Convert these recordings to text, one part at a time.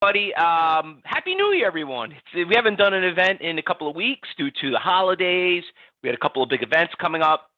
everybody. Happy New Year, everyone. We haven't done an event in a couple of weeks due to the holidays. We had a couple of big events coming up.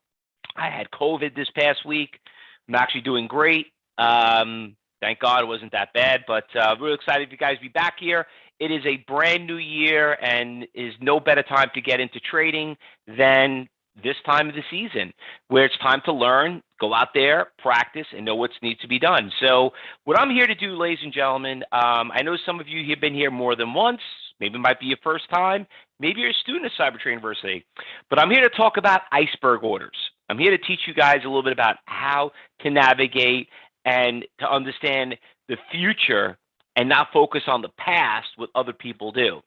I had COVID this past week. I'm actually doing great. Thank God it wasn't that bad, but really excited for you guys to be back here. It is a brand new year, and is no better time to get into trading than this time of the season, where it's time to learn, go out there, practice, and know what needs to be done. So what I'm here to do, ladies and gentlemen, I know some of you have been here more than once. Maybe it might be your first time. Maybe you're a student of Cyber Trading University. But I'm here to talk about iceberg orders. I'm here to teach you guys a little bit about how to navigate and to understand the future and not focus on the past, what other people do.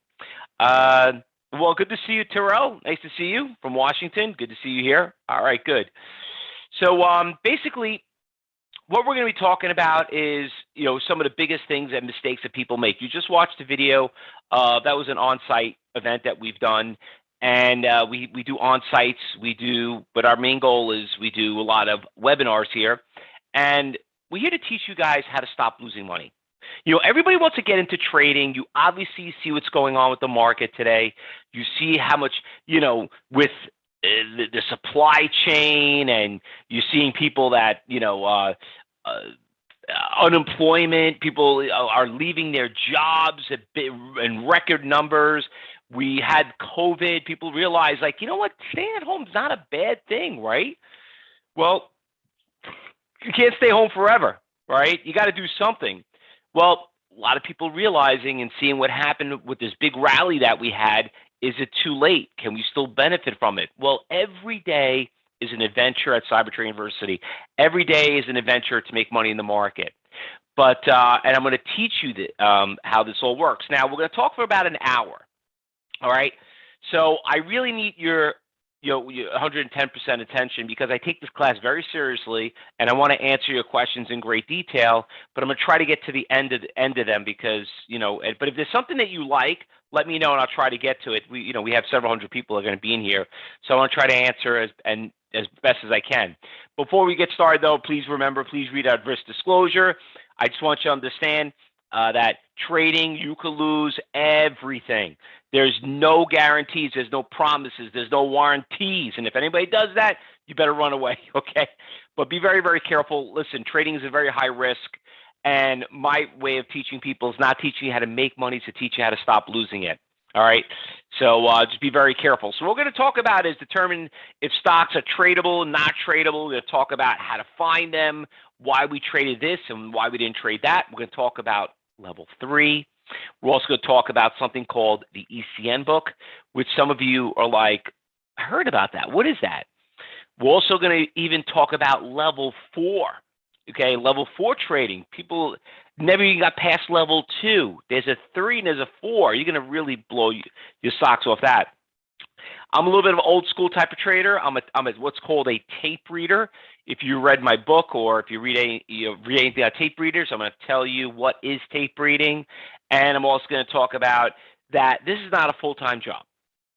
Well, good to see you, Terrell. Nice to see you from Washington. Good to see you here. All right, good. So basically, what we're going to be talking about is, some of the biggest things and mistakes that people make. You just watched the video. That was an on-site event that we've done. And we do on-sites. But our main goal is we do a lot of webinars here. And we're here to teach you guys how to stop losing money. Everybody wants to get into trading. You obviously see what's going on with the market today. You see how much, with the supply chain, and you're seeing people that, unemployment, people are leaving their jobs in record numbers. We had COVID. People realize, staying at home is not a bad thing, right? Well, you can't stay home forever, right? You got to do something. Well, a lot of people realizing and seeing what happened with this big rally that we had, is it too late? Can we still benefit from it? Well, every day is an adventure at Cyber Trading University. Every day is an adventure to make money in the market. But and I'm going to teach you how this all works. Now, we're going to talk for about an hour. All right? So I really need your 110% attention, because I take this class very seriously, and I want to answer your questions in great detail. But I'm going to try to get to the end of them, because But if there's something that you like, let me know, and I'll try to get to it. We have several hundred people that are going to be in here, so I want to try to answer as best as I can. Before we get started, though, please read our risk disclosure. I just want you to understand that trading, you could lose everything. There's no guarantees. There's no promises. There's no warranties. And if anybody does that, you better run away, okay? But be very, very careful. Listen, trading is a very high risk. And my way of teaching people is not teaching you how to make money, it's to teach you how to stop losing it, all right? So just be very careful. So what we're going to talk about is determine if stocks are tradable, not tradable. We're going to talk about how to find them, why we traded this and why we didn't trade that. We're going to talk about level 3. We're also going to talk about something called the ECN book, which some of you are like, I heard about that. What is that? We're also going to even talk about level 4. Okay, level 4 trading. People never even got past level 2. There's a 3 and there's a 4. You're going to really blow your socks off that. I'm a little bit of an old school type of trader. I'm what's called a tape reader. If you read my book, or if you read anything on tape readers, I'm going to tell you what is tape reading. And I'm also going to talk about that this is not a full-time job.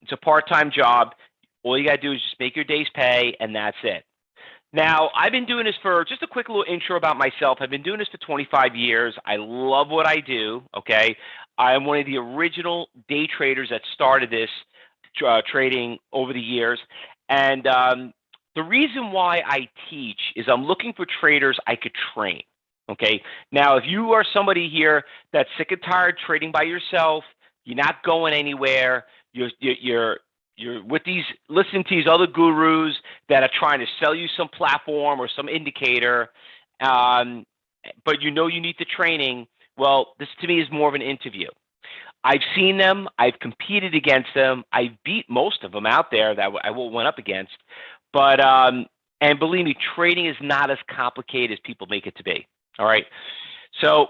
It's a part-time job. All you got to do is just make your day's pay, and that's it. Now, I've been doing this for, just a quick little intro about myself. I've been doing this for 25 years. I love what I do, okay? I am one of the original day traders that started this trading over the years. And the reason why I teach is I'm looking for traders I could train, okay? Now, if you are somebody here that's sick and tired trading by yourself, you're not going anywhere, you're listening to these other gurus that are trying to sell you some platform or some indicator, but you need the training. Well, this to me is more of an interview. I've seen them. I've competed against them. I've beat most of them out there that I went up against. But and believe me, trading is not as complicated as people make it to be. All right. So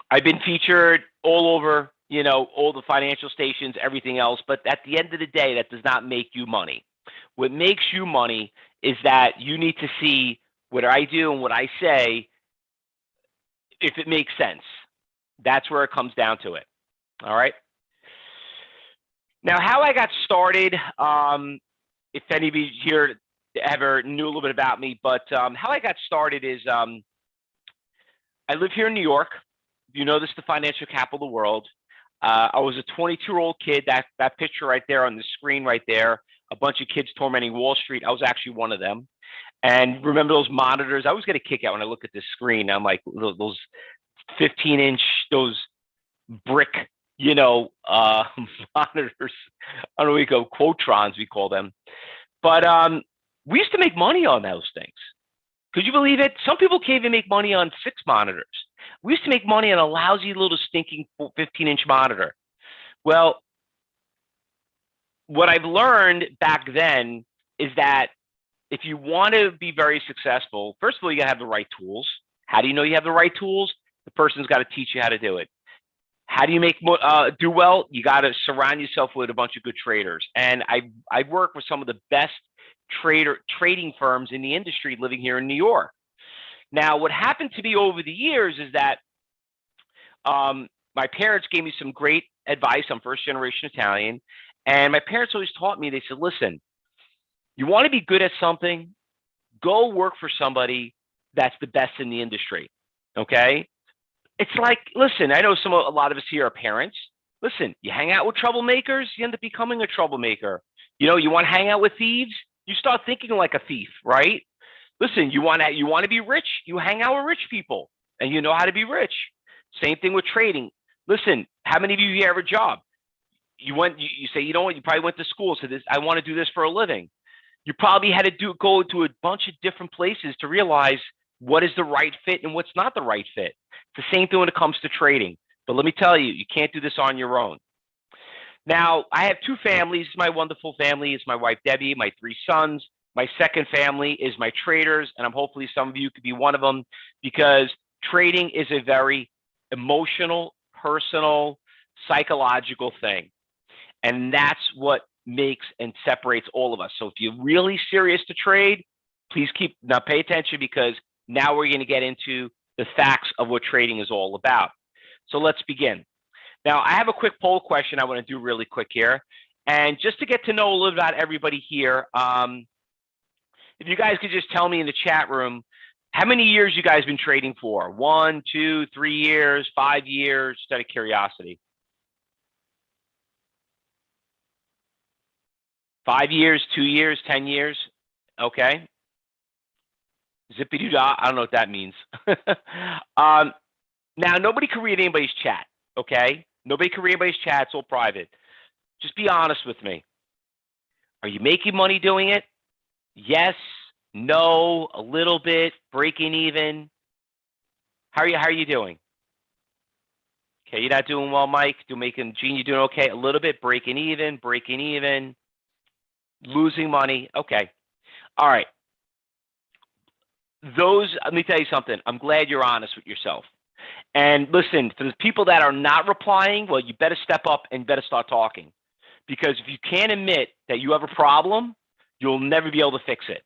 I've been featured all over, all the financial stations, everything else. But at the end of the day, that does not make you money. What makes you money is that you need to see what I do and what I say, if it makes sense. That's where it comes down to it. All right. Now, how I got started, if any of you here ever knew a little bit about me, but how I got started is I live here in New York. this is the financial capital of the world. I was a 22-year-old kid. That picture right there on the screen right there, a bunch of kids tormenting Wall Street. I was actually one of them. And remember those monitors? I always get a kick out when I look at this screen. I'm like, those 15-inch, those brick, monitors. I don't know what you call Quotrons, we call them. But we used to make money on those things. Could you believe it? Some people can't even make money on 6 monitors. We used to make money on a lousy little stinking 15-inch monitor. Well, what I've learned back then is that if you want to be very successful, first of all, you got to have the right tools. How do you know you have the right tools? The person's got to teach you how to do it. How do you do well? You got to surround yourself with a bunch of good traders. And I work with some of the best trading firms in the industry living here in New York. Now, what happened to me over the years is that my parents gave me some great advice. I'm first-generation Italian. And my parents always taught me, they said, listen, you want to be good at something, go work for somebody that's the best in the industry, okay? It's like, listen, I know a lot of us here are parents. Listen, you hang out with troublemakers, you end up becoming a troublemaker. You want to hang out with thieves, you start thinking like a thief, right? Listen, you want to be rich, you hang out with rich people, and you know how to be rich. Same thing with trading. Listen, how many of you here have a job? You say, you know what, you probably went to school, so I want to do this for a living. You probably had to go to a bunch of different places to realize what is the right fit and what's not the right fit. It's the same thing when it comes to trading. But let me tell you, you can't do this on your own. Now, I have 2 families. My wonderful family is my wife, Debbie, my 3 sons. My second family is my traders, and hopefully some of you could be one of them, because trading is a very emotional, personal, psychological thing. And that's what makes and separates all of us. So if you're really serious to trade, please pay attention, because now we're going to get into the facts of what trading is all about. So let's begin. Now, I have a quick poll question I want to do really quick here. And just to get to know a little about everybody here, if you guys could just tell me in the chat room, how many years you guys been trading for? 1, 2, 3 years, 5 years, just out of curiosity. 5 years, 2 years, 10 years? Okay. Zippity-doo-dah, I don't know what that means. Now, nobody can read anybody's chat, okay? Nobody can read anybody's chat. It's all private. Just be honest with me. Are you making money doing it? Yes, no, a little bit, breaking even. How are you doing? Okay, you're not doing well, Mike. Gene, you doing okay? A little bit, breaking even, losing money. Okay. All right. Let me tell you something. I'm glad you're honest with yourself. And listen, for the people that are not replying, well, you better step up and better start talking. Because if you can't admit that you have a problem, you'll never be able to fix it.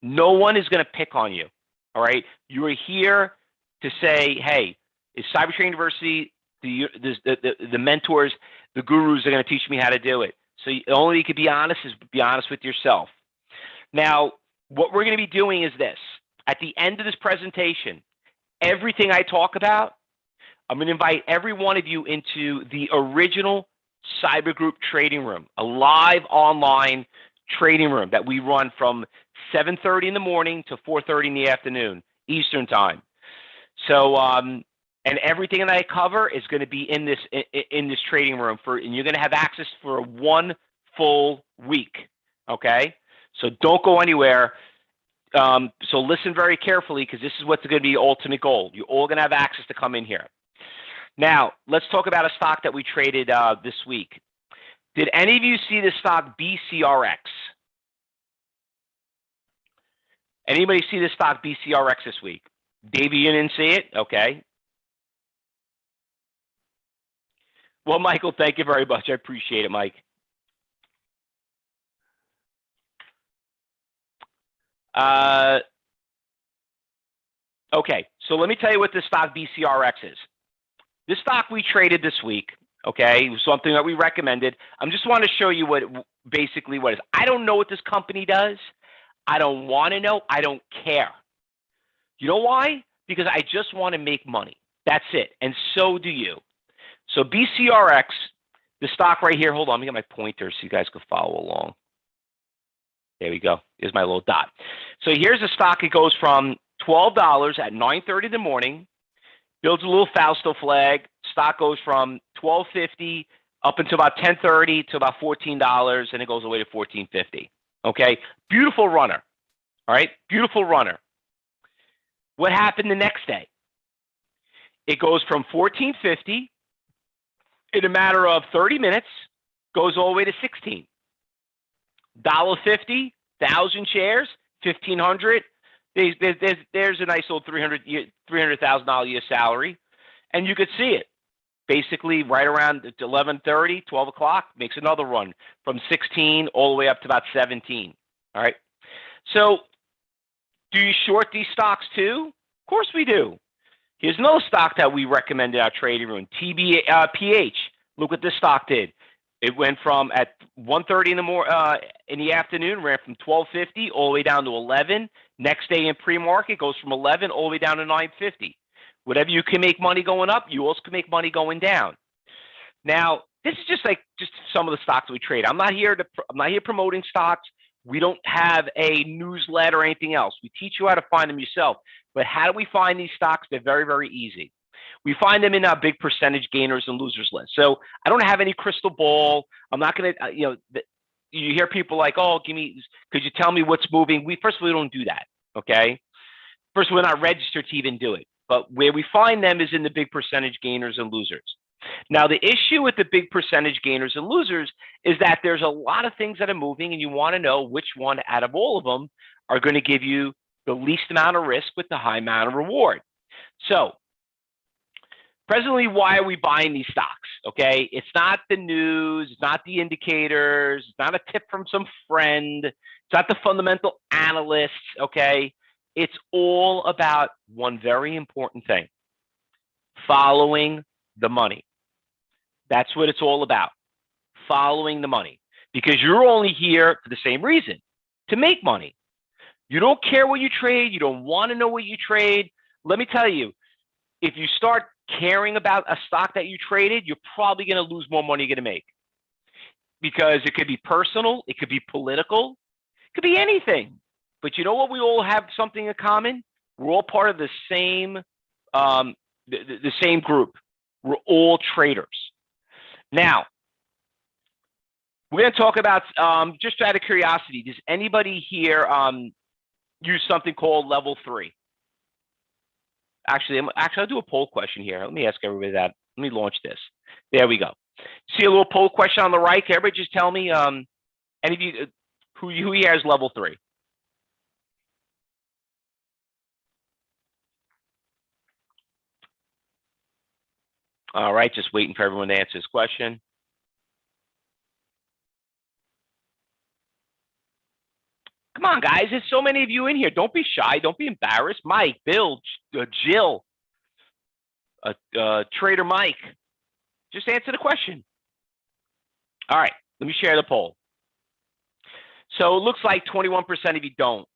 No one is going to pick on you. All right. You are here to say, hey, is Cyber Trading University, the mentors, the gurus are going to teach me how to do it. So the only way you can be honest is be honest with yourself. Now, what we're going to be doing is this. At the end of this presentation, everything I talk about, I'm going to invite every one of you into the original Cyber Group trading room, a live online trading room that we run from 7:30 in the morning to 4:30 in the afternoon, Eastern time. So, and everything that I cover is going to be in this trading room and you're going to have access for 1 full week. Okay, so don't go anywhere. So listen very carefully, because this is what's going to be the ultimate goal. You're all going to have access to come in here. Now, let's talk about a stock that we traded this week. Did any of you see the stock BCRX? Anybody see the stock BCRX this week? Davey, you didn't see it? Okay. Well, Michael, thank you very much. I appreciate it, Mike. Okay, so let me tell you what this stock BCRX is. This stock we traded this week, okay, something that we recommended. I just want to show you what basically what it is. I don't know what this company does. I don't want to know. I don't care. You know why? Because I just want to make money. That's it. And so do you. So BCRX, the stock right here, hold on, let me get my pointer so you guys can follow along. There we go. Here's my little dot. So here's a stock. It goes from $12 at 9:30 in the morning, builds a little Fausto flag. Stock goes from $12.50 up until about 10:30 to about $14, and it goes away to $14.50. Okay, beautiful runner. All right, beautiful runner. What happened the next day? It goes from $14.50 in a matter of 30 minutes, goes all the way to $16. $1.50, 1,000 shares, 1,500. There's a nice little $300,000 year salary, and you could see it. Basically, right around 11:30, 12 o'clock, makes another run from 16 all the way up to about 17. All right. So, do you short these stocks too? Of course we do. Here's another stock that we recommend in our trading room, PH. Look what this stock did. It went from at 1:30 in the afternoon, ran from 12.50 all the way down to 11. Next day in pre-market goes from 11 all the way down to 9.50. Whatever you can make money going up, you also can make money going down. Now, this is just some of the stocks we trade. I'm not here promoting stocks. We don't have a newsletter or anything else. We teach you how to find them yourself. But how do we find these stocks? They're very, very easy. We find them in our big percentage gainers and losers list. So I don't have any crystal ball. I'm not going to, you hear people like, oh, could you tell me what's moving? First of all, we don't do that, okay? First of all, we're not registered to even do it. But where we find them is in the big percentage gainers and losers. Now, the issue with the big percentage gainers and losers is that there's a lot of things that are moving, and you want to know which one out of all of them are going to give you the least amount of risk with the high amount of reward. So, presently, why are we buying these stocks? Okay, it's not the news, it's not the indicators, it's not a tip from some friend, it's not the fundamental analysts. Okay, it's all about one very important thing: following the money. That's what it's all about, following the money, because you're only here for the same reason, to make money. You don't care what you trade. You don't want to know what you trade. Let me tell you, if you start caring about a stock that you traded, you're probably going to lose more money you're going to make, because it could be personal, it could be political, it could be anything. But you know what? We all have something in common. We're all part of the same the same group. We're all traders. Now, we're going to talk about, just out of curiosity, does anybody here use something called level 3? Actually, I'll do a poll question here. Let me ask everybody that. Let me launch this. There we go. See a little poll question on the right? Can everybody just tell me, any of you, who here has level 3? All right, just waiting for everyone to answer this question. Come on, guys. There's so many of you in here. Don't be shy. Don't be embarrassed. Mike, Bill, Jill, Trader Mike. Just answer the question. All right, let me share the poll. So it looks like 21% of you don't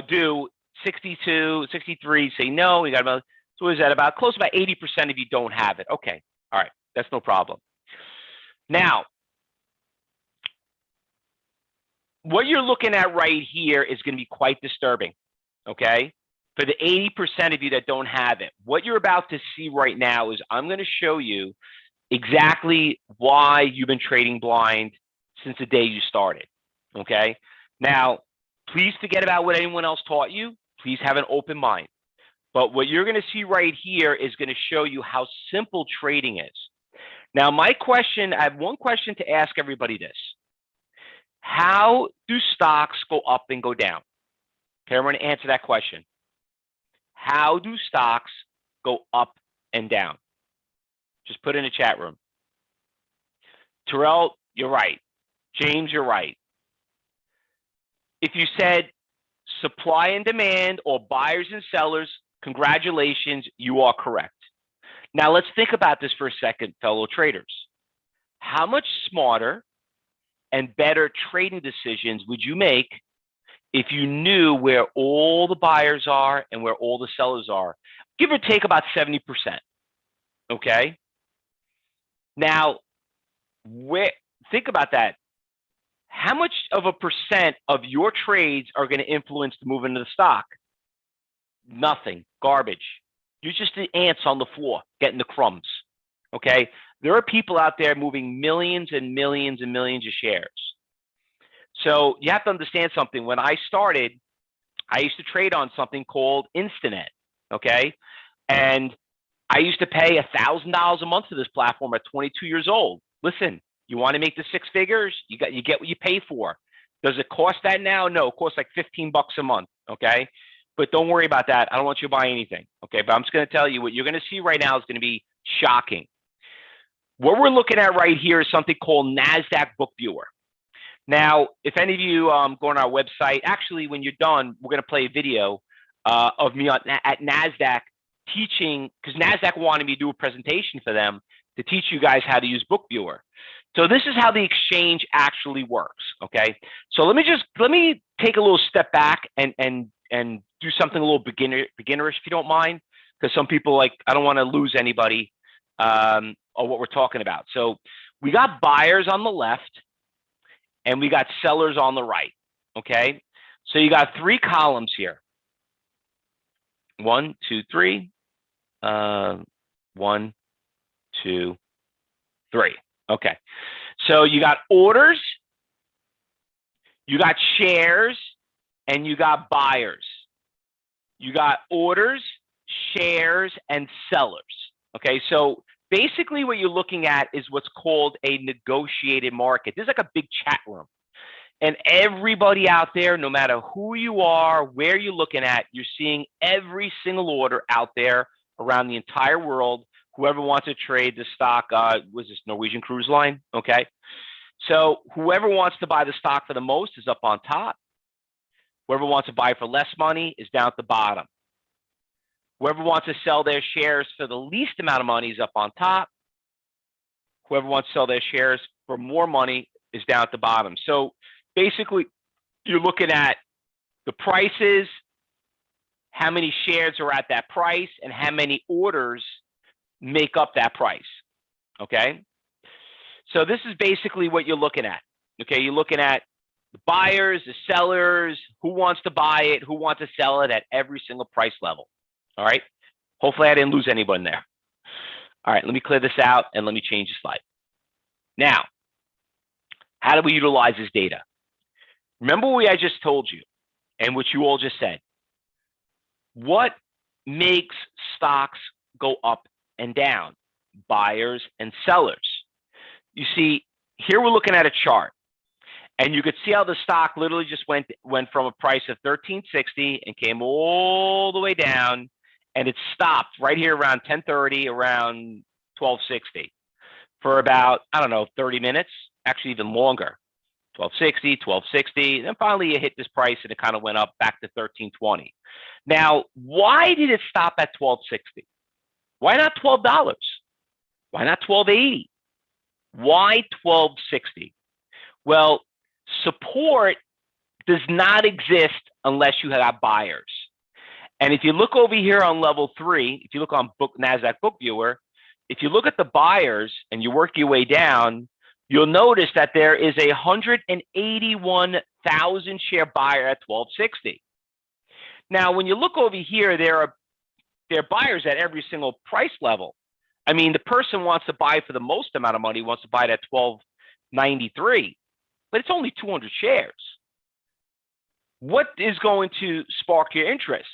do. 62, 63 say no. We got about, so what is that? About close to about 80% of you don't have it. Okay, all right, that's no problem. Now, what you're looking at right here is going to be quite disturbing, okay? For the 80% of you that don't have it, what you're about to see right now is I'm going to show you exactly why you've been trading blind since the day you started, okay? Now, please forget about what anyone else taught you. Please have an open mind. But what you're going to see right here is going to show you how simple trading is. Now, I have one question to ask everybody this. How do stocks go up and go down? Okay, I'm going to answer that question. How do stocks go up and down? Just put it in the chat room. Terrell, you're right. James, you're right. If you said supply and demand or buyers and sellers, congratulations, you are correct. Now let's think about this for a second, fellow traders. How much smarter and better trading decisions would you make if you knew where all the buyers are and where all the sellers are? give or take about 70%. Okay. Now, think about that. How much of a percent of your trades are going to influence the movement of the stock? Nothing. Garbage. You're just the ants on the floor getting the crumbs. Okay. There are people out there moving millions and millions and millions of shares. So you have to understand something. When I started, I used to trade on something called Instinet. Okay. And I used to pay $1,000 a month for this platform at 22 years old. Listen, you want to make the six figures? You get what you pay for. Does it cost that now? No, it costs like $15 a month. Okay. But don't worry about that. I don't want you to buy anything. Okay. But I'm just going to tell you what you're going to see right now is going to be shocking. What we're looking at right here is something called NASDAQ Book Viewer. Now, if any of you go on our website, actually, when you're done, we're going to play a video of me at NASDAQ teaching, because NASDAQ wanted me to do a presentation for them to teach you guys how to use Book Viewer. So this is how the exchange actually works. Okay. So let me take a little step back and do something a little beginnerish, if you don't mind, because some people I don't want to lose anybody or what we're talking about. So we got buyers on the left and we got sellers on the right. Okay. So you got three columns here. 1, 2, 3. 1, 2, 3. Okay. So you got orders, you got shares, and you got buyers. You got orders, shares, and sellers. Okay. So basically what you're looking at is what's called a negotiated market. This is like a big chat room. And everybody out there, no matter who you are, where you're looking at, you're seeing every single order out there around the entire world. Whoever wants to trade the stock, was this Norwegian Cruise Line? Okay. So whoever wants to buy the stock for the most is up on top. Whoever wants to buy for less money is down at the bottom. Whoever wants to sell their shares for the least amount of money is up on top. Whoever wants to sell their shares for more money is down at the bottom. So basically, you're looking at the prices, how many shares are at that price, and how many orders make up that price. Okay. So this is basically what you're looking at. Okay. You're looking at the buyers, the sellers, who wants to buy it, who wants to sell it at every single price level. All right. Hopefully I didn't lose anyone there. All right. Let me clear this out and let me change the slide. Now, how do we utilize this data? Remember what I just told you and what you all just said. What makes stocks go up and down? Buyers and sellers. You see, here we're looking at a chart, and you could see how the stock literally just went from a price of $13.60 and came all the way down, and it stopped right here around 10:30, around $12.60 for about, I don't know, 30 minutes, actually even longer. $12.60, $12.60, then finally it hit this price and it kind of went up back to $13.20. Now, why did it stop at $12.60? Why not $12? Why not $12.80? Why $12.60? Well, support does not exist unless you have buyers. And if you look over here on level 3, if you look on NASDAQ Book Viewer, if you look at the buyers and you work your way down, you'll notice that there is a 181,000 share buyer at $12.60. Now, when you look over here, there are buyers at every single price level. I mean, the person wants to buy for the most amount of money, wants to buy it at $12.93, but it's only 200 shares. What is going to spark your interest?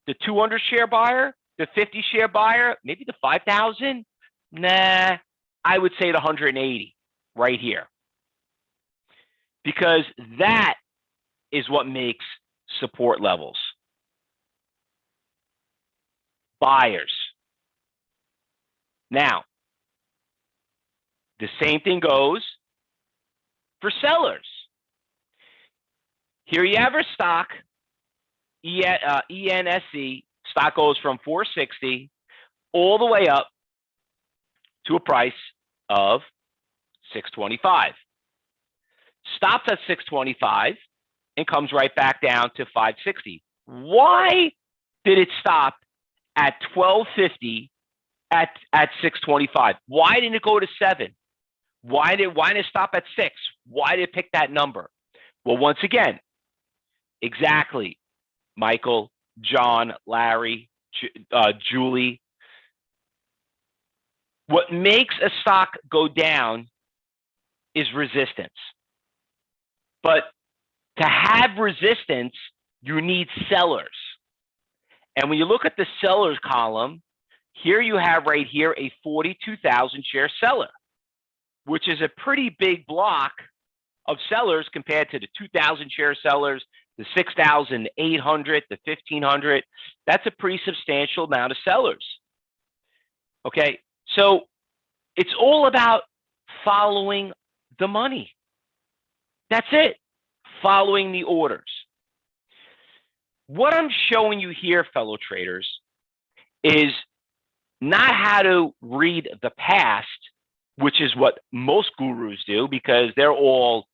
The 200 share buyer, the 50 share buyer, maybe the 5,000? Nah, I would say the 180 right here. Because that is what makes support levels. Buyers. Now, the same thing goes for sellers. Here you have our stock, ENSE, stock goes from 460 all the way up to a price of 625. Stops at 625 and comes right back down to 560. Why did it stop at 12.50 at 6.25. Why didn't it go to 7? Why did it stop at 6? Why did it pick that number? Well, once again, exactly, Michael, John, Larry, Julie. What makes a stock go down is resistance. But to have resistance, you need sellers. And when you look at the sellers column, here you have right here a 42,000 share seller, which is a pretty big block of sellers compared to the 2,000 share sellers, the 6,800, the 1,500. That's a pretty substantial amount of sellers. Okay, so it's all about following the money. That's it, following the orders. What I'm showing you here, fellow traders, is not how to read the past, which is what most gurus do because they're all,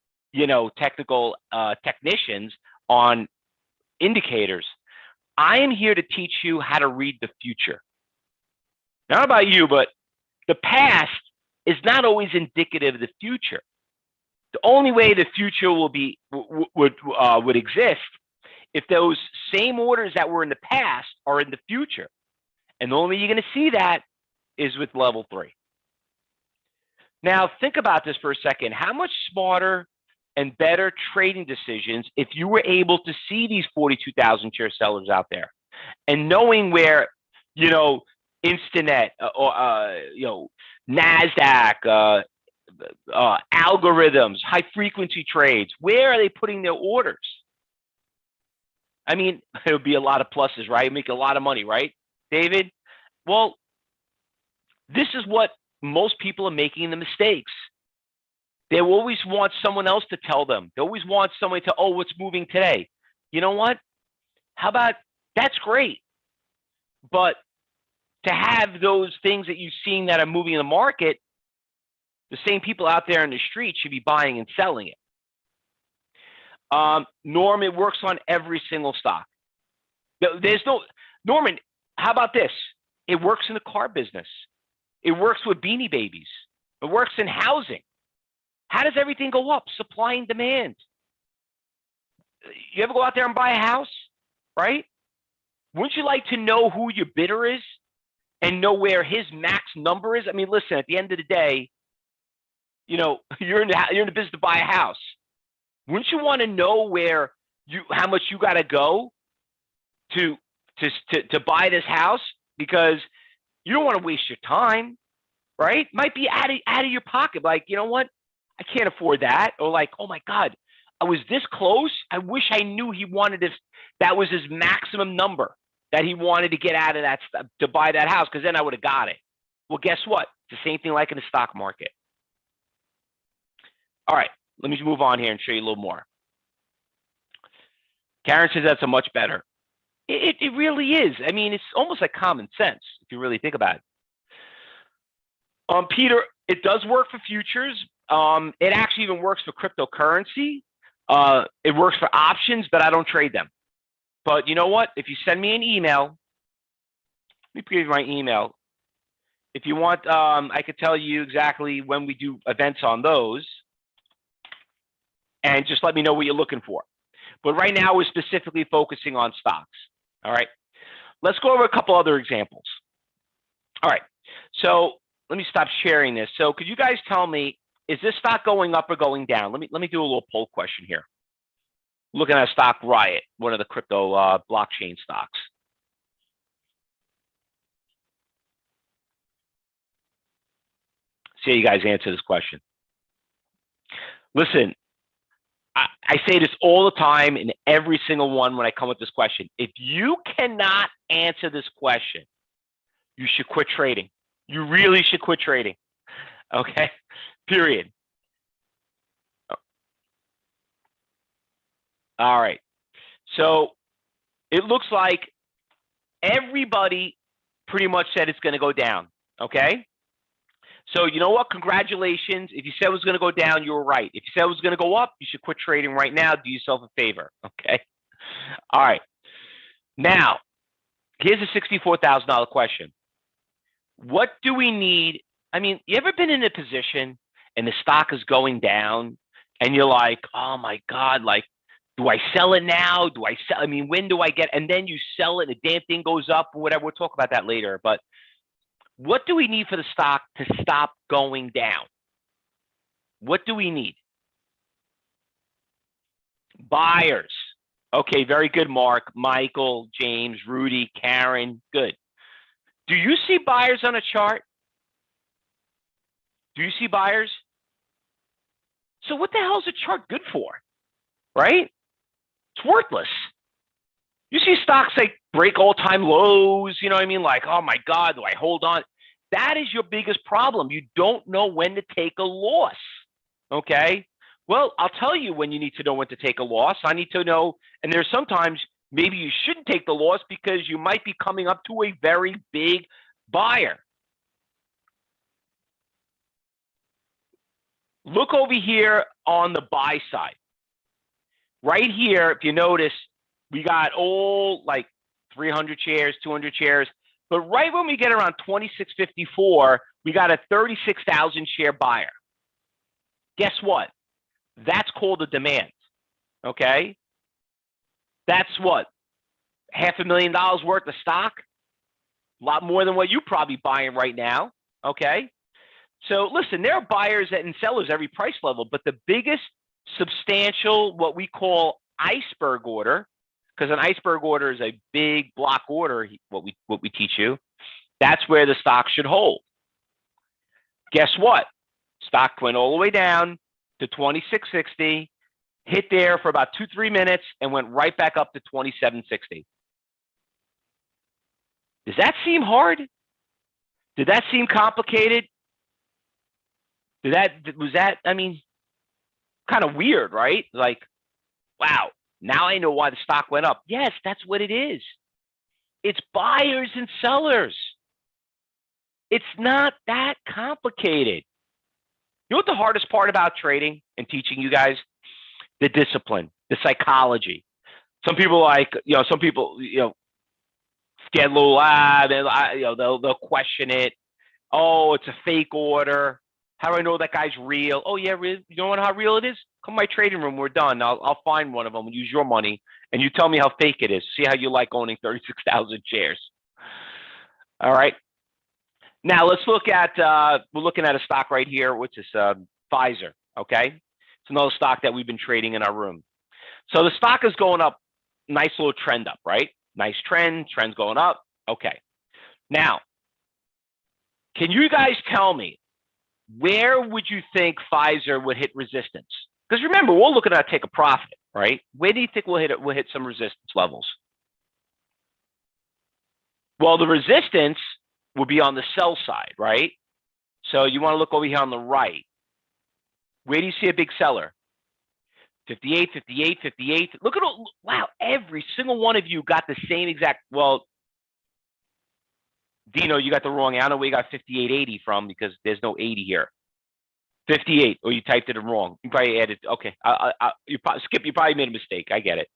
technical technicians on indicators. I am here to teach you how to read the future. Not about you, but the past is not always indicative of the future. The only way the future would exist if those same orders that were in the past are in the future. And the only way you're going to see that is with level 3. Now, think about this for a second. How much smarter and better trading decisions if you were able to see these 42,000 share sellers out there and knowing where, Instinet or, NASDAQ, algorithms, high frequency trades, where are they putting their orders? I mean, it would be a lot of pluses, right? Make a lot of money, right, David? Well, this is what most people are making the mistakes. They always want someone else to tell them. They always want somebody to, what's moving today? You know what? How about, that's great. But to have those things that you've seen that are moving in the market, the same people out there in the street should be buying and selling it. Norm, it works on every single stock. Norman, how about this? It works in the car business. It works with Beanie Babies. It works in housing. How does everything go up? Supply and demand. You ever go out there and buy a house, right? Wouldn't you like to know who your bidder is and know where his max number is? I mean, listen, at the end of the day, you're in the business to buy a house. Wouldn't you want to know how much you got to go to buy this house? Because you don't want to waste your time, right? Might be out of your pocket. Like, you know what? I can't afford that. Or like, oh my God, I was this close. I wish I knew he wanted this. That was his maximum number that he wanted to get out of that to buy that house, because then I would have got it. Well, guess what? It's the same thing like in the stock market. All right, let me move on here and show you a little more. Karen says that's a much better. It really is. I mean, it's almost like common sense if you really think about it. Peter, it does work for futures. It actually even works for cryptocurrency. It works for options, but I don't trade them. But you know what? If you send me an email, let me give you my email. If you want, I could tell you exactly when we do events on those. And just let me know what you're looking for. But right now, we're specifically focusing on stocks. All right. Let's go over a couple other examples. All right. So let me stop sharing this. So could you guys tell me, is this stock going up or going down? Let me do a little poll question here. Looking at stock Riot, one of the crypto blockchain stocks. See how you guys answer this question. Listen, I say this all the time in every single one when I come with this question. If you cannot answer this question, you should quit trading. You really should quit trading. Okay? Period. All right. So it looks like everybody pretty much said it's going to go down. Okay? So you know what? Congratulations. If you said it was going to go down, you were right. If you said it was going to go up, you should quit trading right now. Do yourself a favor. Okay? All right. Now, Here's a $64,000 question. What do we need? I mean, you ever been in a position and the stock is going down and you're like, oh my God, like, do I sell it now? Do I sell? I mean, when do I get? And then you sell it and the damn thing goes up or whatever. We'll talk about that later. But what do we need for the stock to stop going down? What do we need? Buyers. Okay, very good, Mark, Michael, James, Rudy, Karen. Good. Do you see buyers on a chart? Do you see buyers? So what the hell is a chart good for? Right? It's worthless. You see stocks like break all-time lows, you know what I mean? Like, oh my God, do I hold on? That is your biggest problem. You don't know when to take a loss, okay? Well, I'll tell you when you need to know when to take a loss. I need to know, and there's sometimes maybe you shouldn't take the loss because you might be coming up to a very big buyer. Look over here on the buy side. Right here, if you notice, we got all like 300 shares, 200 shares. But right when we get around 2654, we got a 36,000 share buyer. Guess what? That's called a demand, okay? That's what? $500,000 worth of stock? A lot more than what you're probably buying right now, okay? So listen, there are buyers and sellers every price level, but the biggest substantial, what we call iceberg order, because an iceberg order is a big block order, what we teach you, that's where the stock should hold. Guess what? Stock went all the way down to 2660, hit there for about 2-3 minutes, and went right back up to 2760. Does that seem hard? Did that seem complicated? I mean, kind of weird, right? Like, wow, now I know why the stock went up. Yes, that's what it is. It's buyers and sellers. It's not that complicated. You know what the hardest part about trading and teaching you guys? The discipline, the psychology. Some people get a little, they'll question it. Oh, it's a fake order. How do I know that guy's real? Oh, yeah, you don't know how real it is? Come to my trading room. We're done. I'll find one of them and use your money, and you tell me how fake it is. See how you like owning 36,000 shares. All right. Now let's look at we're looking at a stock right here, which is Pfizer. Okay, it's another stock that we've been trading in our room. So the stock is going up, nice little trend up, right? Nice trend's going up. Okay. Now, can you guys tell me where would you think Pfizer would hit resistance? Because remember, we're looking at take a profit, right? Where do you think we'll hit some resistance levels? Well, the resistance will be on the sell side, right? So you want to look over here on the right. Where do you see a big seller? 58, 58, 58. Look at all, wow, every single one of you got the same exact, well, Dino, you got the wrong. I don't know where you got 5880 from because there's no 80 here. 58, or you typed it wrong. You probably added, okay. Skip, you probably made a mistake. I get it.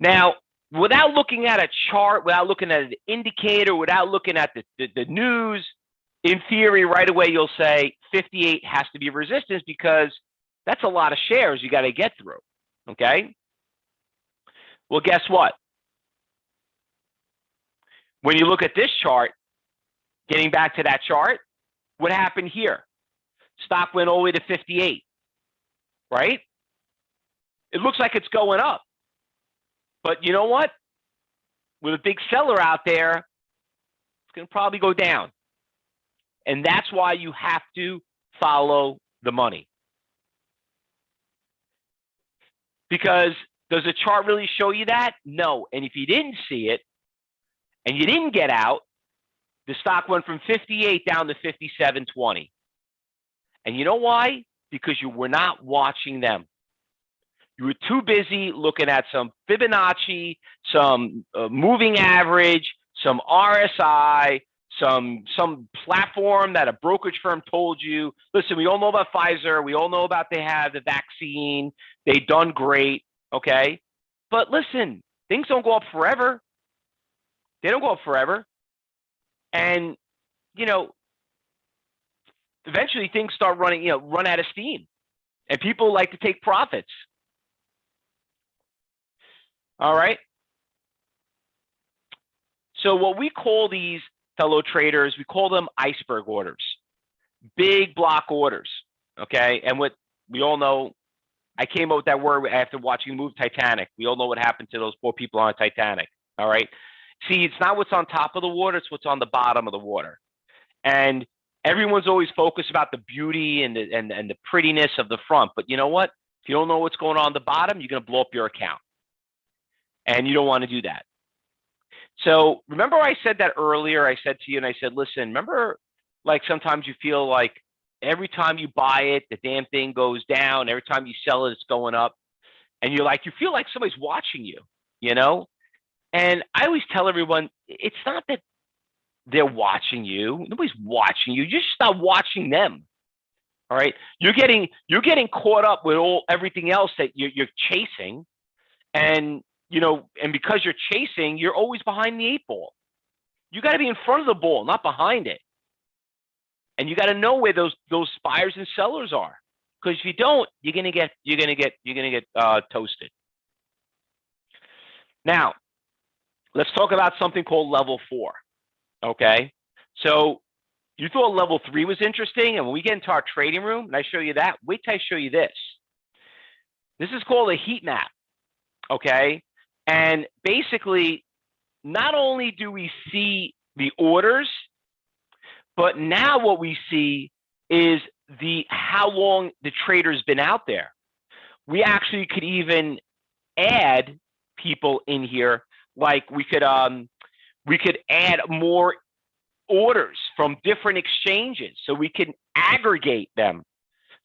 Now, without looking at a chart, without looking at an indicator, without looking at the news, in theory, right away, you'll say 58 has to be resistance because that's a lot of shares you got to get through, okay? Well, guess what? When you look at this chart, getting back to that chart, what happened here? Stock went all the way to 58, right? It looks like it's going up. But you know what? With a big seller out there, it's going to probably go down. And that's why you have to follow the money. Because does the chart really show you that? No. And if you didn't see it and you didn't get out, the stock went from 58 down to 57.20. And you know why? Because you were not watching them. You were too busy looking at some Fibonacci, some moving average, some RSI, some platform that a brokerage firm told you. Listen, we all know about Pfizer. We all know about they have the vaccine. They've done great, okay? But listen, things don't go up forever. They don't go up forever. And, you know, eventually things start running, run out of steam. And people like to take profits. All right. So what we call these, fellow traders, we call them iceberg orders, big block orders. Okay. And what we all know, I came up with that word after watching the movie Titanic. We all know what happened to those poor people on Titanic. All right. See, it's not what's on top of the water, it's what's on the bottom of the water. And everyone's always focused about the beauty and the prettiness of the front. But you know what? If you don't know what's going on the bottom, you're going to blow up your account. And you don't want to do that. So remember I said that earlier. I said to you, and I said, listen, remember, like sometimes you feel like every time you buy it, the damn thing goes down. Every time you sell it, it's going up. And you feel like somebody's watching you, you know? And I always tell everyone, it's not that they're watching you. Nobody's watching you. You just stop watching them. All right. You're getting caught up with everything else that you're chasing. And, and because you're chasing, you're always behind the 8 ball. You got to be in front of the ball, not behind it. And you got to know where those buyers and sellers are. Because if you don't, you're gonna get toasted. Now, let's talk about something called level 4. Okay, so you thought level 3 was interesting, and when we get into our trading room and I show you that, wait till I show you this. This is called a heat map. Okay, and basically, not only do we see the orders, but now what we see is how long the trader's been out there. We actually could even add people in here, like we could add more orders from different exchanges, so we can aggregate them.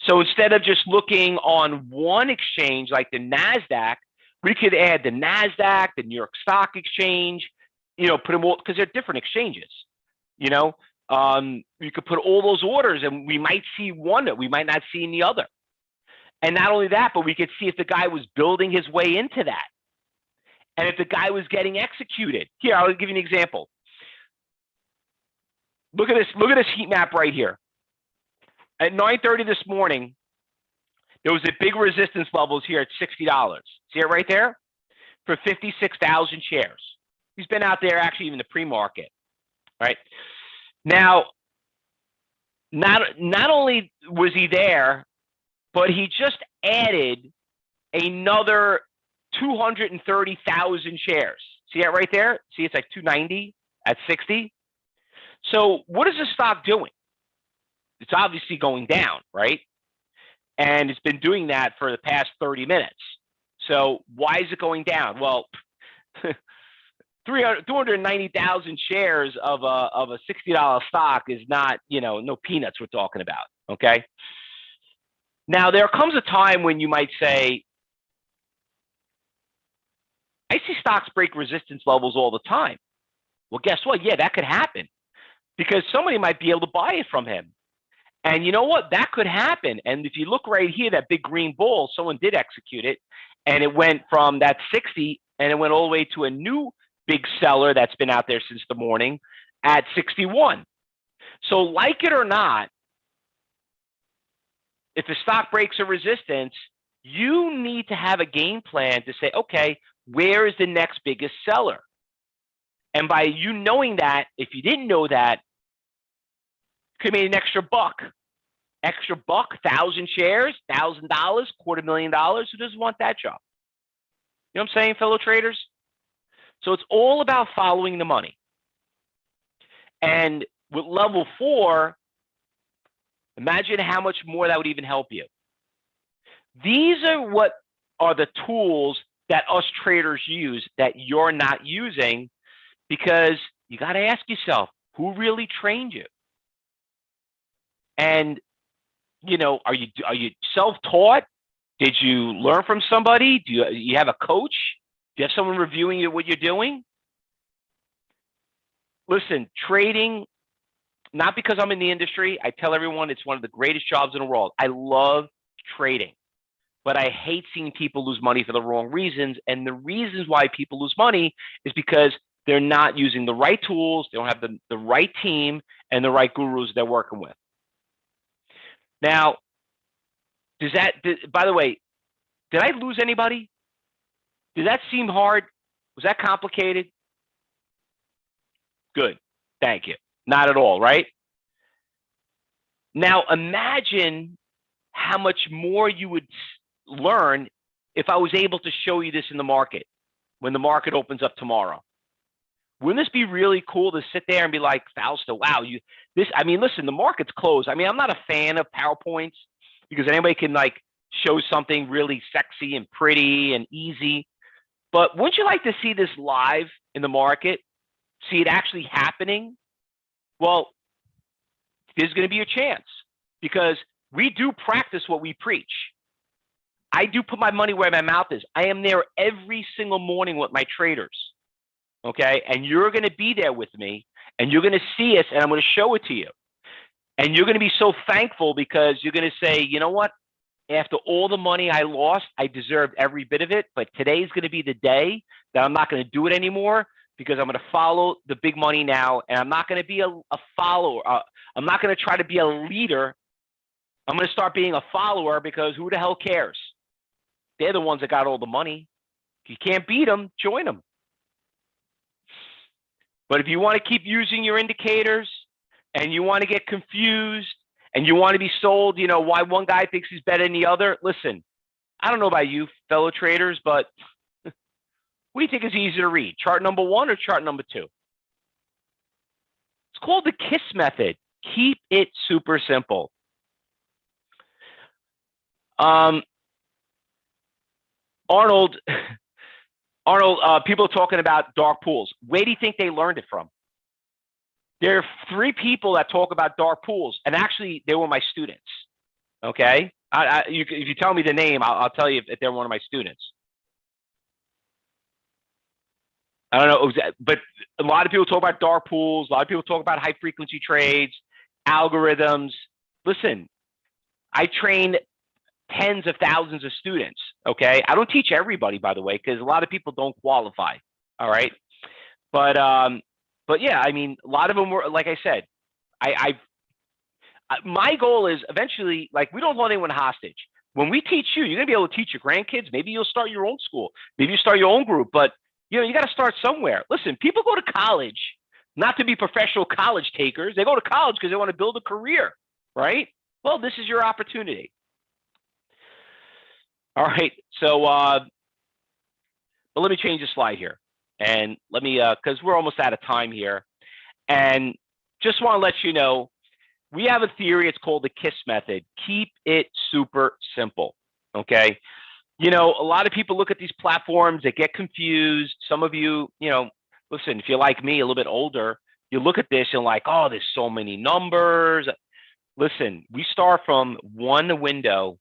So instead of just looking on one exchange like the NASDAQ, we could add the NASDAQ, the New York Stock Exchange, put them all, because they're different exchanges. You could put all those orders, and we might see one that we might not see in the other. And not only that, but we could see if the guy was building his way into that. And if the guy was getting executed. Here, I'll give you an example. Look at this heat map right here. At 9:30 this morning, there was a big resistance levels here at $60. See it right there? For 56,000 shares. He's been out there actually even the pre-market. Right? Now, not only was he there, but he just added another 230,000 shares. See that right there? See, it's like 290 at 60. So what is the stock doing? It's obviously going down, right? And it's been doing that for the past 30 minutes. So why is it going down? Well, 290,000 shares of a $60 stock is not, no peanuts we're talking about, okay? Now, there comes a time when you might say, I see stocks break resistance levels all the time. Well, guess what? Yeah, that could happen because somebody might be able to buy it from him. And you know what? That could happen. And if you look right here, that big green bull, someone did execute it, and it went from that 60, and it went all the way to a new big seller that's been out there since the morning at 61. So like it or not, if the stock breaks a resistance, you need to have a game plan to say, okay, where is the next biggest seller? And by you knowing that, if you didn't know that, you could have made an extra buck, 1,000 shares, $1,000, $250,000. Who doesn't want that job? You know what I'm saying, fellow traders? So it's all about following the money. And with level 4, imagine how much more that would even help you. These are what are the tools that us traders use that you're not using, because you got to ask yourself, who really trained you? And, are you self-taught? Did you learn from somebody? Do you have a coach? Do you have someone reviewing what you're doing? Listen, trading, not because I'm in the industry. I tell everyone it's one of the greatest jobs in the world. I love trading, but I hate seeing people lose money for the wrong reasons. And the reasons why people lose money is because they're not using the right tools. They don't have the right team and the right gurus they're working with. Now, by the way, did I lose anybody? Did that seem hard? Was that complicated? Good. Thank you. Not at all, right? Now, imagine how much more you would learn if I was able to show you this in the market when the market opens up tomorrow. Wouldn't this be really cool to sit there and be like, Fausto, wow, listen, the market's closed. I mean, I'm not a fan of PowerPoints because anybody can like show something really sexy and pretty and easy. But wouldn't you like to see this live in the market? See it actually happening? Well, there's going to be a chance because we do practice what we preach. I do put my money where my mouth is. I am there every single morning with my traders. Okay. And you're going to be there with me and you're going to see us and I'm going to show it to you. And you're going to be so thankful because you're going to say, you know what? After all the money I lost, I deserved every bit of it. But today's going to be the day that I'm not going to do it anymore because I'm going to follow the big money now. And I'm not going to be a follower. I'm not going to try to be a leader. I'm going to start being a follower because who the hell cares? They're the ones that got all the money. If you can't beat them, join them. But if you want to keep using your indicators and you want to get confused and you want to be sold, you know, why one guy thinks he's better than the other, listen, I don't know about you fellow traders, but what do you think is easier to read? Chart number 1 or chart number 2? It's called the KISS method. Keep it super simple. Arnold, people are talking about dark pools. Where do you think they learned it from? There are 3 people that talk about dark pools, and actually, they were my students. Okay, if you tell me the name, I'll tell you if they're one of my students. I don't know, but a lot of people talk about dark pools. A lot of people talk about high frequency trades, algorithms. Listen, I train tens of thousands of students. Okay, I don't teach everybody, by the way, because a lot of people don't qualify. All right, but yeah, I mean, a lot of them were, like I said, my goal is eventually, like, we don't hold anyone hostage. When we teach you, you're gonna be able to teach your grandkids. Maybe you'll start your own school. Maybe you start your own group. But you know, you got to start somewhere. Listen, people go to college not to be professional college takers. They go to college because they want to build a career, right? Well, this is your opportunity. All right, so but let me change the slide here, and let me because we're almost out of time here, and just want to let you know we have a theory. It's called the KISS method. Keep it super simple. Okay, you know, a lot of people look at these platforms, they get confused. Some of you, you know, listen, if you're like me, a little bit older, you look at this and like, oh, there's so many numbers. Listen, we start from one window.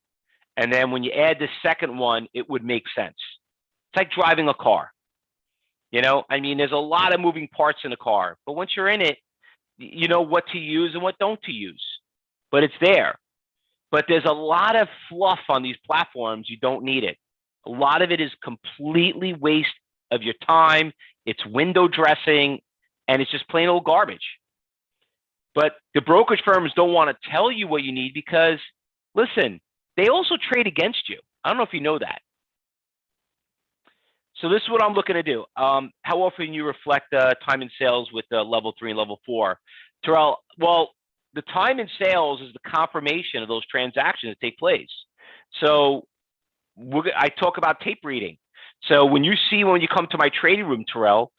And then when you add the second one, it would make sense. It's like driving a car. You know, I mean, there's a lot of moving parts in a car, but once you're in it, you know what to use and what don't to use, but it's there. But there's a lot of fluff on these platforms. You don't need it. A lot of it is completely waste of your time. It's window dressing, and it's just plain old garbage. But the brokerage firms don't want to tell you what you need because, listen, they also trade against you. I don't know if you know that. So this is what I'm looking to do. How often you reflect time in sales with level 3 and level 4? Terrell, well, the time in sales is the confirmation of those transactions that take place. So I talk about tape reading. So when you come to my trading room, Terrell,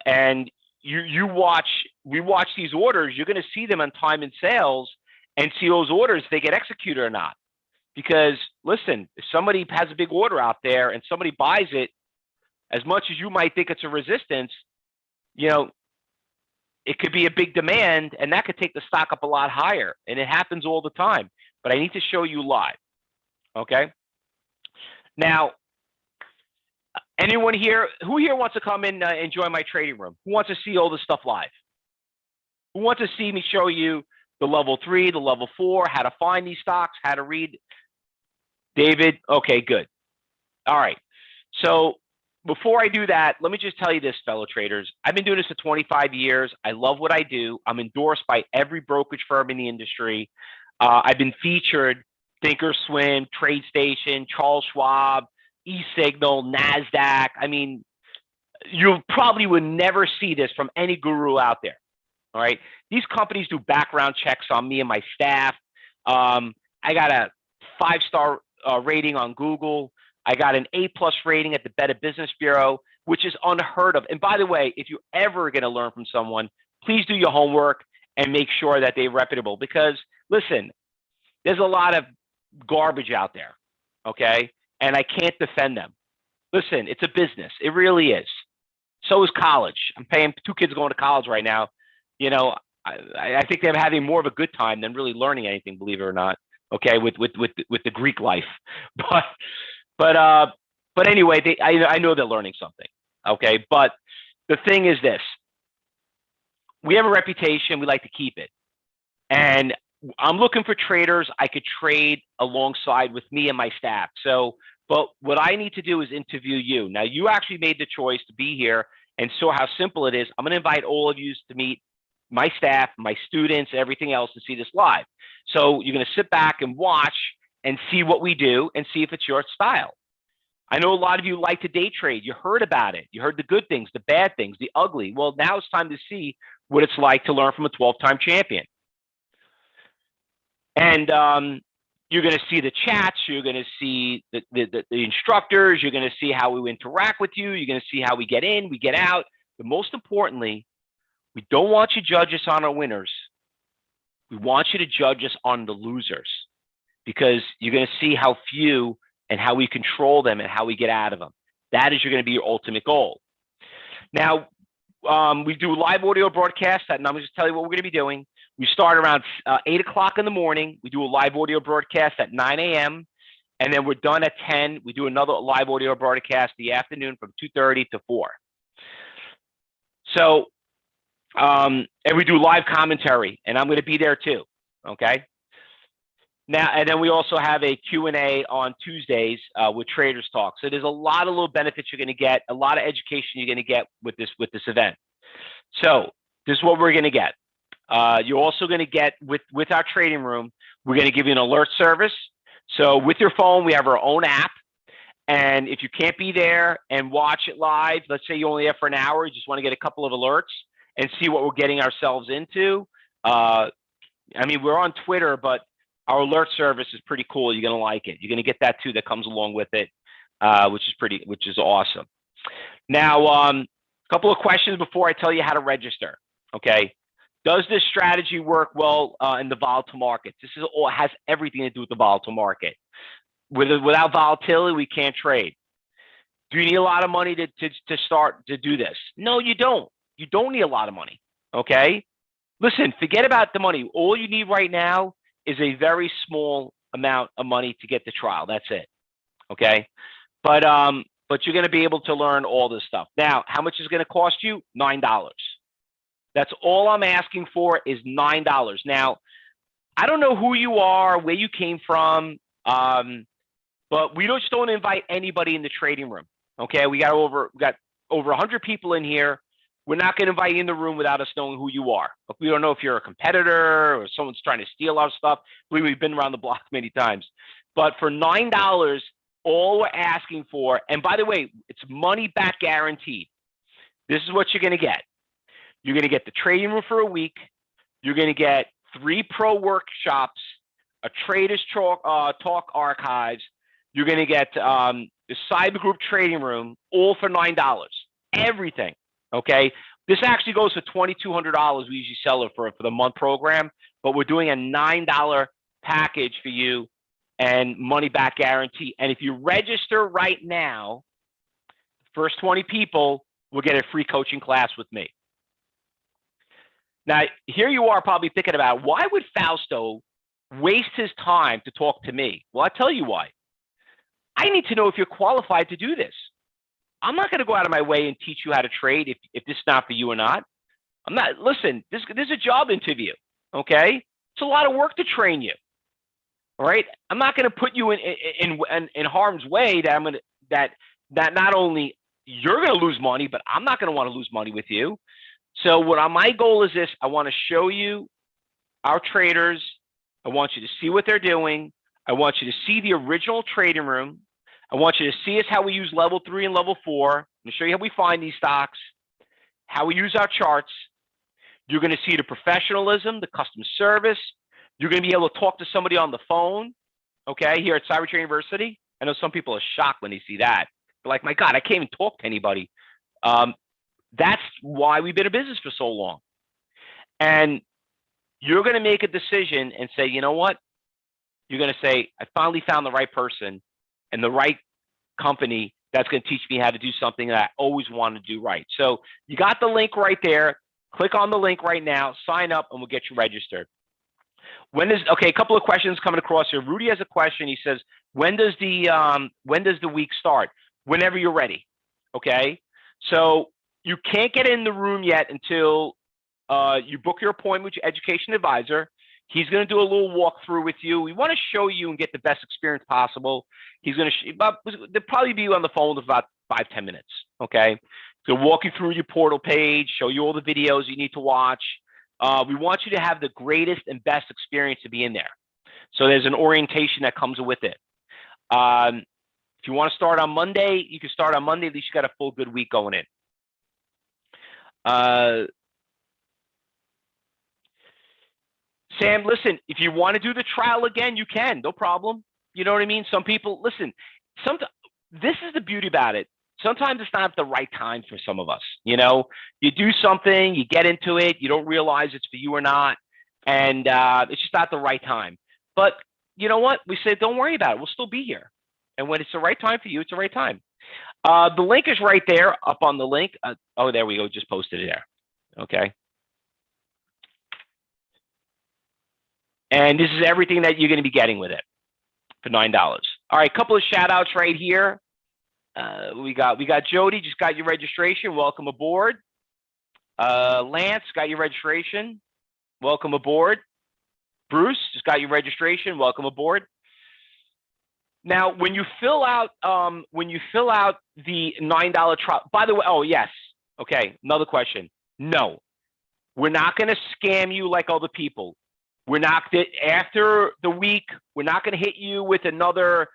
and we watch these orders, you're going to see them on time in sales and see those orders, if they get executed or not. Because listen, if somebody has a big order out there and somebody buys it, as much as you might think it's a resistance, you know, it could be a big demand and that could take the stock up a lot higher. And it happens all the time, but I need to show you live. Okay. Now, anyone here, who here wants to come in and join my trading room? Who wants to see all this stuff live? Who wants to see me show you the level 3, the level 4, how to find these stocks, how to read? David, okay, good. All right. So before I do that, let me just tell you this, fellow traders. I've been doing this for 25 years. I love what I do. I'm endorsed by every brokerage firm in the industry. I've been featured, Thinkorswim, TradeStation, Charles Schwab, eSignal, NASDAQ. I mean, you probably would never see this from any guru out there. All right. These companies do background checks on me and my staff. I got a 5-star rating on Google. I got an A+ rating at the Better Business Bureau, which is unheard of. And by the way, if you're ever going to learn from someone, please do your homework and make sure that they're reputable. Because listen, there's a lot of garbage out there, okay? And I can't defend them. Listen, it's a business. It really is. So is college. I'm paying 2 kids going to college right now. You know, I think they're having more of a good time than really learning anything, believe it or not. Okay, with the Greek life, but anyway, I know they're learning something. Okay, but the thing is this: we have a reputation. We like to keep it, and I'm looking for traders I could trade alongside with me and my staff. So, but what I need to do is interview you. Now, you actually made the choice to be here and saw how simple it is. I'm going to invite all of you to meet my staff, my students, everything else to see this live. So you're going to sit back and watch and see what we do and see if it's your style. I know a lot of you like to day trade. You heard about it. You heard the good things, the bad things, the ugly. Well, now it's time to see what it's like to learn from a 12-time champion. And you're going to see the chats. You're going to see the instructors. You're going to see how we interact with you. You're going to see how we get in, we get out. But most importantly, we don't want you to judge us on our winners. We want you to judge us on the losers, because you're going to see how few and how we control them and how we get out of them. That is going to be your ultimate goal. Now, we do live audio broadcasts, and I'm going to just tell you what we're going to be doing. We start around 8 o'clock in the morning. We do a live audio broadcast at 9 a.m., and then we're done at 10. We do another live audio broadcast the afternoon from 2:30 to 4. So, and we do live commentary, and I'm going to be there too, okay? Now, and then we also have a Q&A on Tuesdays with Traders Talk. So there's a lot of little benefits you're going to get, a lot of education you're going to get with this event. So this is what we're going to get. You're also going to get with our trading room, we're going to give you an alert service. So with your phone, we have our own app. And if you can't be there and watch it live, let's say you're only there for an hour, you just want to get a couple of alerts and see what we're getting ourselves into. I mean, we're on Twitter, but our alert service is pretty cool. You're going to like it. You're going to get that too that comes along with it, which is awesome. Now, a couple of questions before I tell you how to register, okay? Does this strategy work well in the volatile markets? This has everything to do with the volatile market. Without volatility, we can't trade. Do you need a lot of money to start to do this? No, you don't. You don't need a lot of money, okay? Listen, forget about the money. All you need right now is a very small amount of money to get the trial. That's it, okay? But you're going to be able to learn all this stuff. Now, how much is it going to cost you? $9. That's all I'm asking for is $9. Now, I don't know who you are, where you came from, but we just don't invite anybody in the trading room, okay? We got over 100 people in here. We're not going to invite you in the room without us knowing who you are. We don't know if you're a competitor or someone's trying to steal our stuff. We've been around the block many times. But for $9, all we're asking for, and by the way, it's money back guaranteed. This is what you're going to get. You're going to get the trading room for a week. You're going to get 3 pro workshops, a Traders Talk archives. You're going to get the Cyber Group trading room, all for $9. Everything. Okay, this actually goes for $2,200. We usually sell it for the month program, but we're doing a $9 package for you and money back guarantee. And if you register right now, first 20 people will get a free coaching class with me. Now, here you are probably thinking about, why would Fausto waste his time to talk to me? Well, I'll tell you why. I need to know if you're qualified to do this. I'm not going to go out of my way and teach you how to trade if this is not for you or not. I'm not. Listen, this is a job interview, okay? It's a lot of work to train you, all right? I'm not going to put you in harm's way that not only you're going to lose money, but I'm not going to want to lose money with you. So my goal is this. I want to show you our traders. I want you to see what they're doing. I want you to see the original trading room. I want you to see us how we use level 3 and level 4. I'm going to show you how we find these stocks, how we use our charts. You're going to see the professionalism, the customer service. You're going to be able to talk to somebody on the phone, okay, here at Cyber Trading University. I know some people are shocked when they see that. They're like, my God, I can't even talk to anybody. That's why we've been in business for so long. And you're going to make a decision and say, you know what? You're going to say, I finally found the right person and the right company that's going to teach me how to do something that I always wanted to do right. So you got the link right there. Click on the link right now, sign up, and we'll get you registered. Okay, a couple of questions coming across here. Rudy has a question. He says, when does the week start? Whenever you're ready, okay? So you can't get in the room yet until you book your appointment with your education advisor. He's going to do a little walkthrough with you. We want to show you and get the best experience possible. He's going to they'll probably be on the phone for about 5-10 minutes, okay? So walk you through your portal page, show you all the videos you need to watch. We want you to have the greatest and best experience to be in there. So there's an orientation that comes with it. If you want to start on Monday, you can start on Monday. At least you got a full good week going in. Sam, listen, if you want to do the trial again, you can. No problem. You know what I mean? Some people, listen, this is the beauty about it. Sometimes it's not the right time for some of us. You know, you do something, you get into it, you don't realize it's for you or not, and it's just not the right time. But you know what? We said, don't worry about it. We'll still be here. And when it's the right time for you, it's the right time. The link is right there up on the link. Oh, there we go. Just posted it there. Okay. And this is everything that you're going to be getting with it for $9. All right, a couple of shout outs right here. We got Jody, just got your registration. Welcome aboard. Lance, got your registration. Welcome aboard. Bruce, just got your registration. Welcome aboard. Now, when you fill out the $9 trial, by the way, oh yes, okay, another question. No, we're not going to scam you like other people. We're not, after the week, we're not going to hit you with another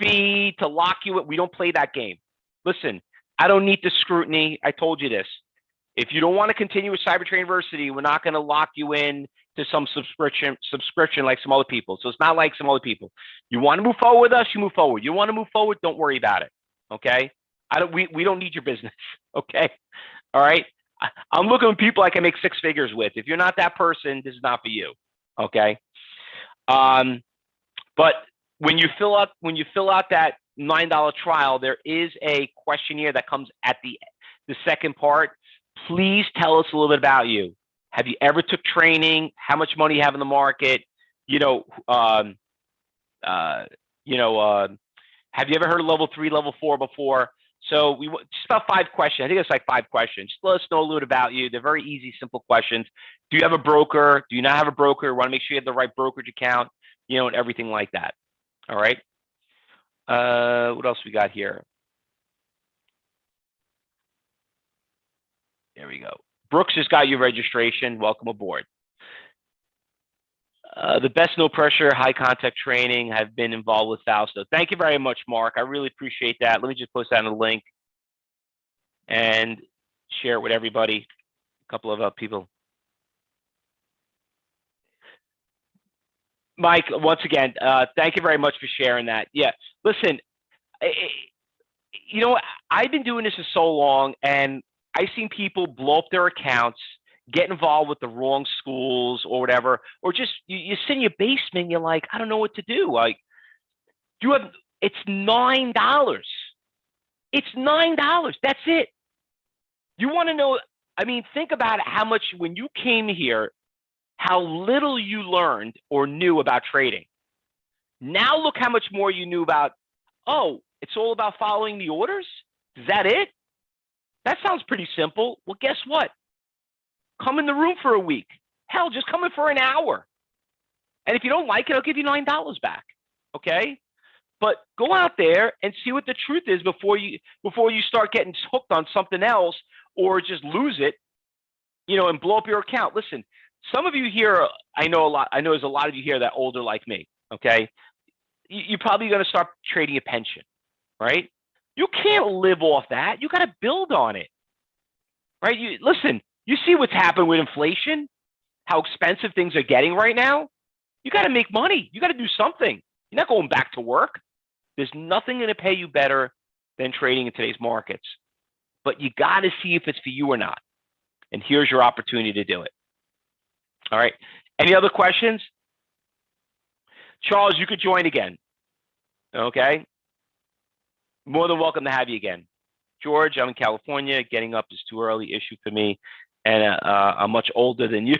fee to lock you in. We don't play that game. Listen, I don't need the scrutiny. I told you this. If you don't want to continue with Cyber Trading University, we're not going to lock you in to some subscription like some other people. So it's not like some other people. You want to move forward with us, you move forward. You want to move forward, don't worry about it. Okay? We don't need your business. Okay? All right? I'm looking at people I can make 6 figures with. If you're not that person, this is not for you. Okay? But when you fill out that $9 trial, there is a questionnaire that comes at the second part. Please tell us a little bit about you. Have you ever took training? How much money you have in the market? Have you ever heard of level 3, level 4 before? So just about 5 questions. I think it's like 5 questions. Just let us know a little bit about you. They're very easy, simple questions. Do you have a broker? Do you not have a broker? Want to make sure you have the right brokerage account, and everything like that. All right. What else we got here? There we go. Brooks has got your registration. Welcome aboard. The best no pressure, high contact training. Have been involved with Fausto. Thank you very much, Mark. I really appreciate that. Let me just post that in a link and share it with everybody. A couple of people. Mike, once again, thank you very much for sharing that. Yeah, listen, I've been doing this for so long, and I've seen people blow up their accounts, get involved with the wrong schools or whatever, or just you sit in your basement and you're like, I don't know what to do. Like, it's $9. It's $9. That's it. You want to know, think about it, how much, when you came here, how little you learned or knew about trading. Now look how much more you knew about, it's all about following the orders? Is that it? That sounds pretty simple. Well, guess what? Come in the room for a week. Hell, just come in for an hour. And if you don't like it, I'll give you $9 back. Okay? But go out there and see what the truth is before you start getting hooked on something else or just lose it, and blow up your account. Listen, some of you here, I know there's a lot of you here that older like me, okay? You're probably going to start trading a pension, right? You can't live off that. You got to build on it, right? Listen, you see what's happened with inflation, how expensive things are getting right now. You got to make money. You got to do something. You're not going back to work. There's nothing going to pay you better than trading in today's markets. But you got to see if it's for you or not. And here's your opportunity to do it. All right. Any other questions? Charles, you could join again. Okay. More than welcome to have you again. George, I'm in California. Getting up is too early issue for me. And I'm much older than you.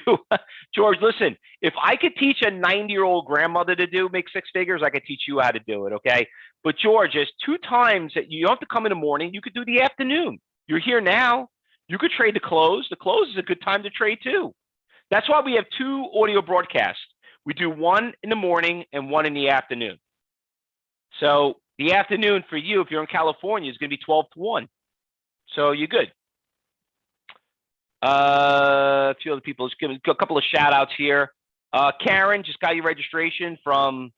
George, listen, if I could teach a 90-year-old grandmother to make six figures, I could teach you how to do it, okay? But George, there's 2 times that you don't have to come in the morning. You could do the afternoon. You're here now. You could trade the close. The close is a good time to trade too. That's why we have 2 audio broadcasts. We do one in the morning and one in the afternoon. So the afternoon for you, if you're in California, is going to be 12 to 1. So you're good. A few other people, just give a couple of shout outs here. Karen just got your registration from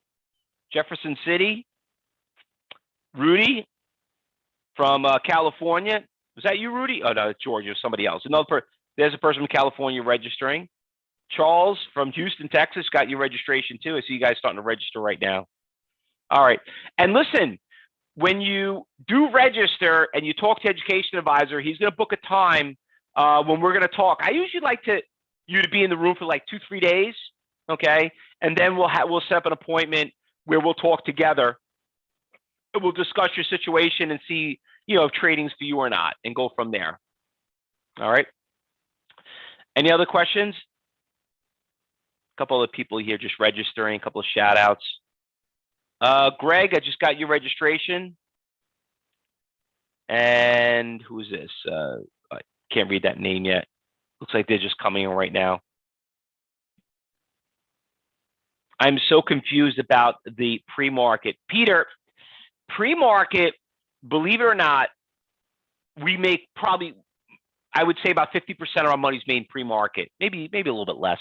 Jefferson City. Rudy from California. Was that you, Rudy? Oh, no, it's George or somebody else. There's a person from California registering. Charles from Houston, Texas got your registration too. I see you guys starting to register right now. All right. And listen, when you do register and you talk to education advisor, he's going to book a time when we're going to talk. I usually like you to be in the room for like 2-3 days, okay? And then we'll set up an appointment where we'll talk together. And we'll discuss your situation and see, if trading's for you or not, and go from there. All right. Any other questions? A couple of people here just registering. A couple of shout outs. Greg, I just got your registration. And who is this? Can't read that name yet. Looks like they're just coming in right now. I'm so confused about the pre-market. Peter, pre-market, believe it or not, we make probably, I would say about 50% of our money's made in pre-market, maybe a little bit less.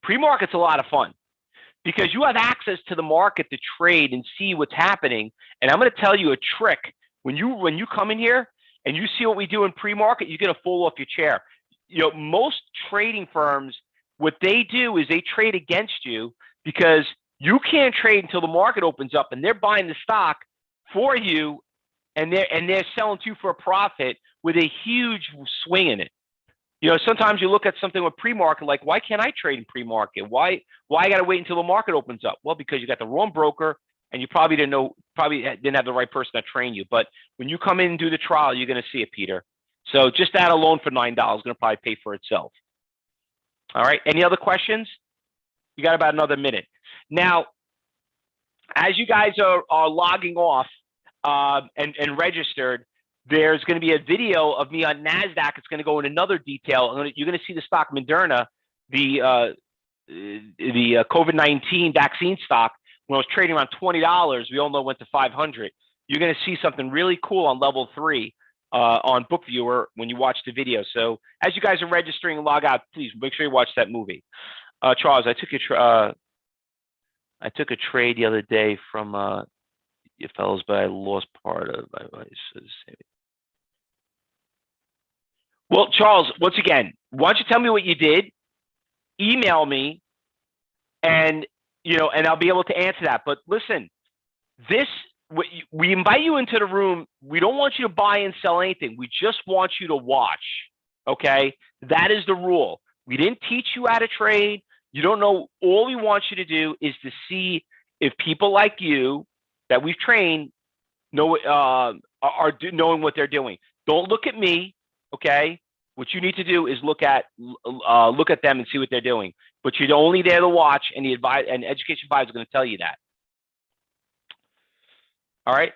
Pre-market's a lot of fun because you have access to the market to trade and see what's happening. And I'm going to tell you a trick. When you come in here, and you see what we do in pre-market, you're going to fall off your chair. Most trading firms, what they do is they trade against you because you can't trade until the market opens up, and they're buying the stock for you, and they're selling to you for a profit with a huge swing in it. Sometimes you look at something with pre-market, like, why can't I trade in pre-market? Why I got to wait until the market opens up? Well, because you got the wrong broker. And you probably didn't have the right person that trained you. But when you come in and do the trial, you're going to see it, Peter. So just that alone for $9 is going to probably pay for itself. All right. Any other questions? You got about another minute. Now, as you guys are logging off and registered, there's going to be a video of me on NASDAQ. It's going to go in another detail. You're going to see the stock Moderna, the COVID-19 vaccine stock. When I was trading around $20, we all know it went to 500. You're going to see something really cool on level 3 on Book Viewer when you watch the video. So as you guys are registering and log out, please make sure you watch that movie. Charles, I took a trade the other day from you fellows, but I lost part of my. Well, Charles, once again, why don't you tell me what you did? Email me, and I'll be able to answer that. But listen, we invite you into the room. We don't want you to buy and sell anything. We just want you to watch, okay? That is the rule. We didn't teach you how to trade. You don't know. All we want you to do is to see if people like you that we've trained are knowing what they're doing. Don't look at me, okay? What you need to do is look at them and see what they're doing. But you're only there to watch, and the education advisor is going to tell you that. All right.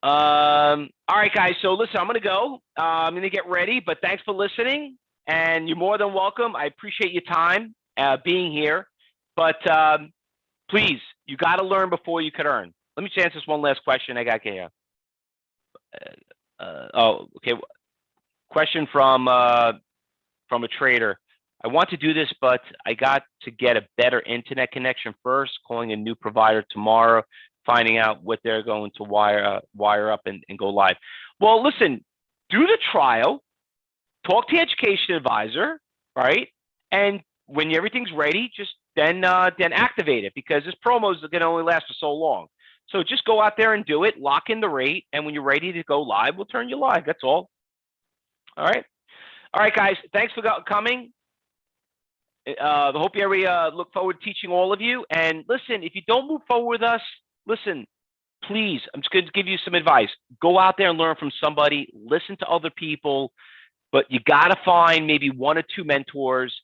All right, guys. So listen, I'm going to go. I'm going to get ready. But thanks for listening, and you're more than welcome. I appreciate your time being here. But Please, you got to learn before you could earn. Let me answer this one last question I got here. Okay. Question from a trader. I want to do this, but I got to get a better internet connection first. Calling a new provider tomorrow, finding out what they're going to wire up and go live. Well, listen, do the trial. Talk to the education advisor, right? And when everything's ready, just then activate it, because this promo is going to only last for so long. So just go out there and do it. Lock in the rate, and when you're ready to go live, we'll turn you live. That's all. All right. All right, guys. Thanks for coming. I hope you look forward to teaching all of you. And listen, if you don't move forward with us, listen, please, I'm just going to give you some advice. Go out there and learn from somebody. Listen to other people. But you got to find maybe one or two mentors.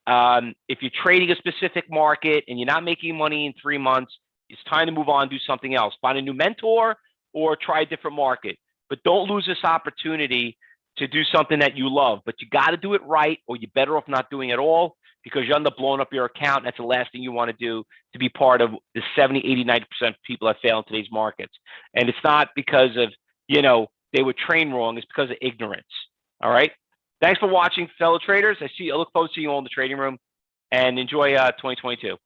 If you're trading a specific market and you're not making money in 3 months, it's time to move on and do something else. Find a new mentor or try a different market. But don't lose this opportunity to do something that you love. But you got to do it right, or you're better off not doing it at all, because you end up blowing up your account. That's the last thing you want to do, to be part of the 70, 80, 90% of people that fail in today's markets. And it's not because of, they were trained wrong. It's because of ignorance. All right. Thanks for watching, fellow traders. I look forward to seeing you all in the trading room, and enjoy 2022.